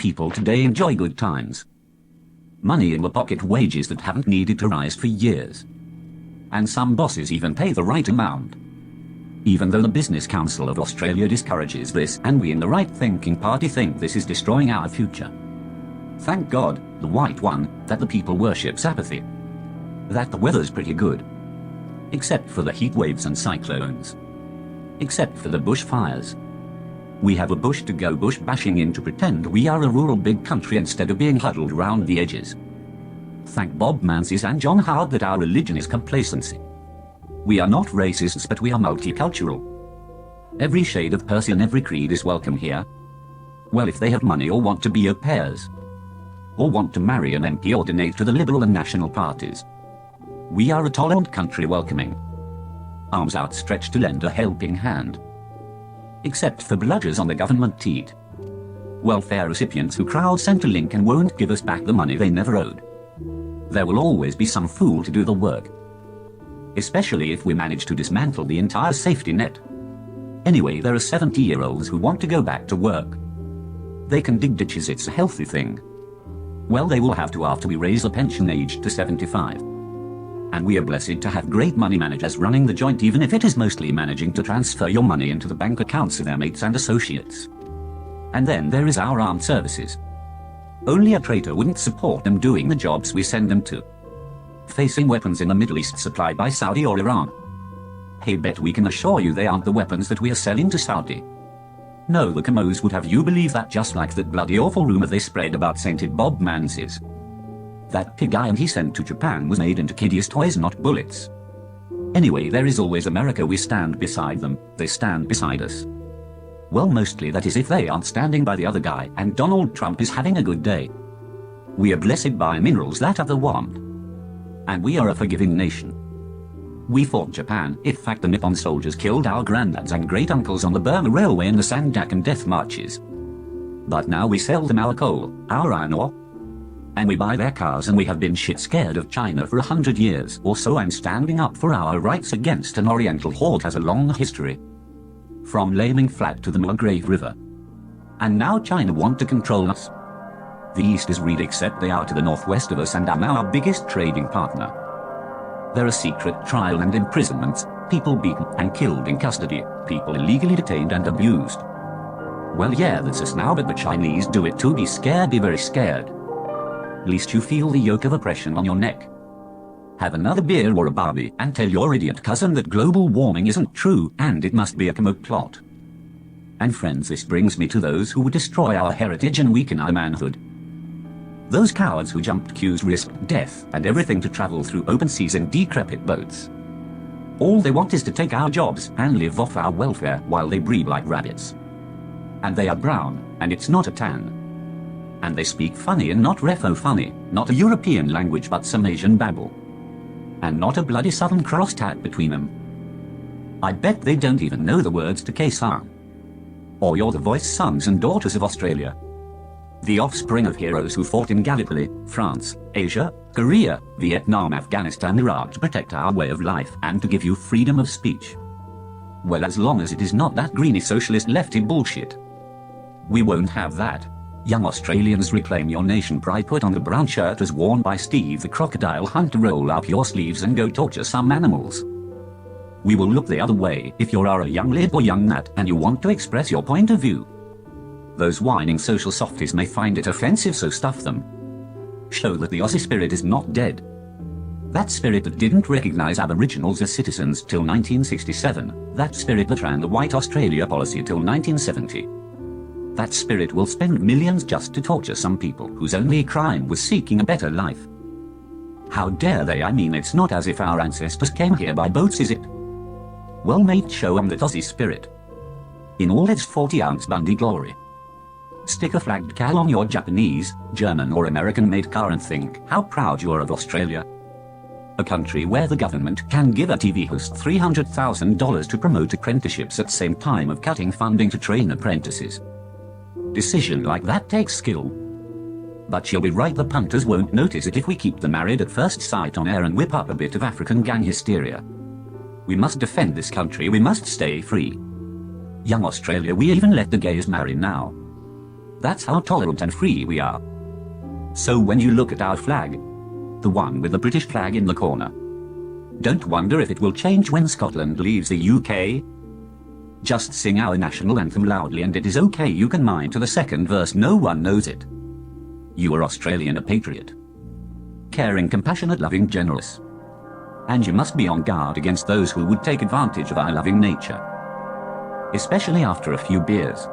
people today enjoy good times. Money in the pocket, wages that haven't needed to rise for years. And some bosses even pay the right amount. Even though the Business Council of Australia discourages this, and we in the right-thinking party think this is destroying our future. Thank God, the white one, that the people worships apathy. That the weather's pretty good. Except for the heat waves and cyclones. Except for the bushfires. We have a bush to go bush bashing in to pretend we are a rural big country instead of being huddled round the edges. Thank Bob Menzies and John Howard that our religion is complacency. We are not racists, but we are multicultural. Every shade of person, every creed is welcome here. Well, if they have money or want to be au pairs. Or want to marry an MP or donate to the Liberal and National parties. We are a tolerant country welcoming. Arms outstretched to lend a helping hand. Except for bludgers on the government teat. Welfare recipients who crowd Centrelink and won't give us back the money they never owed. There will always be some fool to do the work. Especially if we manage to dismantle the entire safety net. Anyway, there are 70-year-olds who want to go back to work. They can dig ditches, it's a healthy thing. Well, they will have to after we raise the pension age to 75. And we are blessed to have great money managers running the joint, even if it is mostly managing to transfer your money into the bank accounts of their mates and associates. And then there is our armed services. Only a traitor wouldn't support them doing the jobs we send them to. Facing weapons in the Middle East supplied by Saudi or Iran. Hey, bet we can assure you they aren't the weapons that we are selling to Saudi. No, the Camos would have you believe that, just like that bloody awful rumor they spread about sainted Bob Menzies. That pig iron he sent to Japan was made into kiddies' toys, not bullets. Anyway, there is always America. We stand beside them, they stand beside us. Well, mostly that is if they aren't standing by the other guy and Donald Trump is having a good day. We are blessed by minerals that other want. And we are a forgiving nation. We fought Japan, in fact the Nippon soldiers killed our granddads and great-uncles on the Burma Railway in the Sandak and death marches. But now we sell them our coal, our iron ore. And we buy their cars, and we have been shit scared of China for 100 years or so, and standing up for our rights against an oriental horde has a long history. From Laming Flat to the Mulgrave River. And now China want to control us. The East is read, except they are to the northwest of us and are now our biggest trading partner. There are secret trial and imprisonments, people beaten and killed in custody, people illegally detained and abused. Well, yeah, that's us now, but the Chinese do it too. Be scared, be very scared. Least you feel the yoke of oppression on your neck. Have another beer or a Barbie and tell your idiot cousin that global warming isn't true and it must be a Kamo plot. And friends, this brings me to those who would destroy our heritage and weaken our manhood. Those cowards who jumped queues, risked death and everything to travel through open seas in decrepit boats. All they want is to take our jobs and live off our welfare while they breed like rabbits. And they are brown, and it's not a tan. And they speak funny and not refo funny, not a European language but some Asian babble. And not a bloody Southern Cross tat between them. I bet they don't even know the words to K-Sang. Or you're the voice sons and daughters of Australia. The offspring of heroes who fought in Gallipoli, France, Asia, Korea, Vietnam, Afghanistan, Iraq to protect our way of life and to give you freedom of speech. Well, as long as it is not that greeny socialist lefty bullshit. We won't have that. Young Australians, reclaim your nation pride. Put on the brown shirt as worn by Steve the Crocodile Hunter. Roll up your sleeves and go torture some animals. We will look the other way if you are a young lib or young nat and you want to express your point of view. Those whining social softies may find it offensive, so stuff them. Show that the Aussie spirit is not dead. That spirit that didn't recognize Aboriginals as citizens till 1967, that spirit that ran the White Australia policy till 1970. That spirit will spend millions just to torture some people whose only crime was seeking a better life. How dare they? I mean, it's not as if our ancestors came here by boats, is it? Well, mate, show 'em that Aussie spirit. In all its 40-ounce Bundy glory. Stick a flagged cal on your Japanese, German or American-made car and think how proud you are of Australia. A country where the government can give a TV host $300,000 to promote apprenticeships at same time of cutting funding to train apprentices. Decision like that takes skill. But you'll be right, the punters won't notice it if we keep the married at first sight on air and whip up a bit of African gang hysteria. We must defend this country, we must stay free. Young Australia, we even let the gays marry now. That's how tolerant and free we are. So when you look at our flag, the one with the British flag in the corner, don't wonder if it will change when Scotland leaves the UK. Just sing our national anthem loudly and it is okay. You can mind to the second verse, no one knows it. You are Australian, a patriot. Caring, compassionate, loving, generous. And you must be on guard against those who would take advantage of our loving nature. Especially after a few beers.